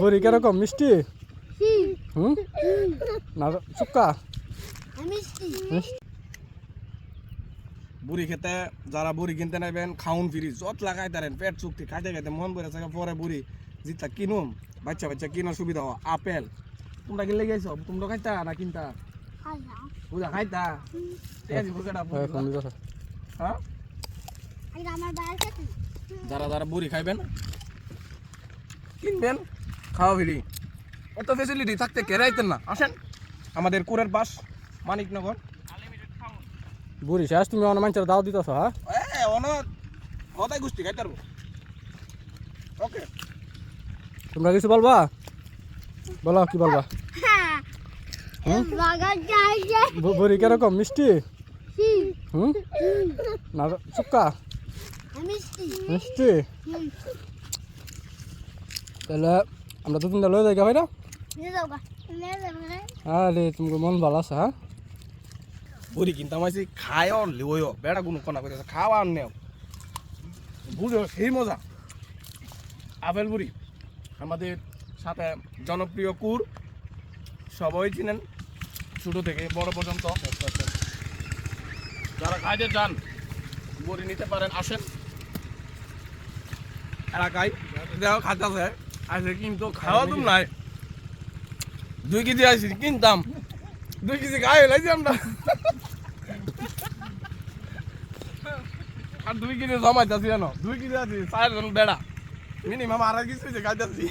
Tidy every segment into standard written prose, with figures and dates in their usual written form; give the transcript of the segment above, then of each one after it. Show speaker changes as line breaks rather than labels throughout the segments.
বড়ি কিরকম মিষ্টি? হুম না শুক্কা
মিষ্টি।
বুড়ি খেতে যারা বুড়ি কিনতে নেবেন খাউন ফ্রি যত লাগাই তারেন পেট চুক্তি খাইতে খাইতে মন পড়ে থাকে পরে বুড়ি জিতা কিনুম বাচ্চা বাচ্চা কিনার সুবিধা হয় আপেল তোমরা কিনলে গেছো তোমরা খাইতা না কিনতা বুঝা খাইতা তেজি বুঝাটা হ্যাঁ যারা যারা বুড়ি খাইবেন কিনবেন খাওয়া ফ্রি এত ফেসিলিটি থাকতে কেরাইতেন না আসেন আমাদের কুরের পাশ মানিকনগর
বুড়ি শেষ তুমি অনেক মানুষের দাও দিতেছ হ্যাঁ
হতাই গোষ্ঠী খাইতে পারবো ওকে
তোমরা কিছু বলবা বলো কি বলবা? বড়ি কিরকম মিষ্টি? হুম না শুক্কা মিষ্টি? তাহলে আমরা দু তিনটা লয়ে যাই ভাই না? আরে তুমি মন ভালো আছে হ্যাঁ?
বুড়ি কিনতে আমায় খায়ও লিও বেড়া কোনো কোনা করে খাওয়া আর নেও বুঝো সেই মজা আপেল বুড়ি আমাদের সাথে জনপ্রিয় কুর সবাই চিনেন ছোটো থেকে বড় পর্যন্ত যারা খাইতে চান বুড়ি নিতে পারেন আসেন এলাকায় দেখো খাইতেছে আছে কিন্তু খাওয়া তো নাই 2 কেজি আসি কিনতাম 2 কেজি খাই লাগছি আমরা আর 2 কেজি জমাইতেছি জানো 2 কেজি আছি 4 জন বেড়া মিনিমাম 2.5 কেজি হয়েছে খাইতেছি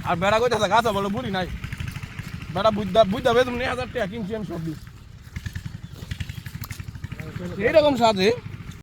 আর বেড়া কইতেছে গাছা বলে বুড়ি নাই বেড়া বুঝতে তুমি 1000 টাকা কিনছি আমি সবজি এইরকম সাথে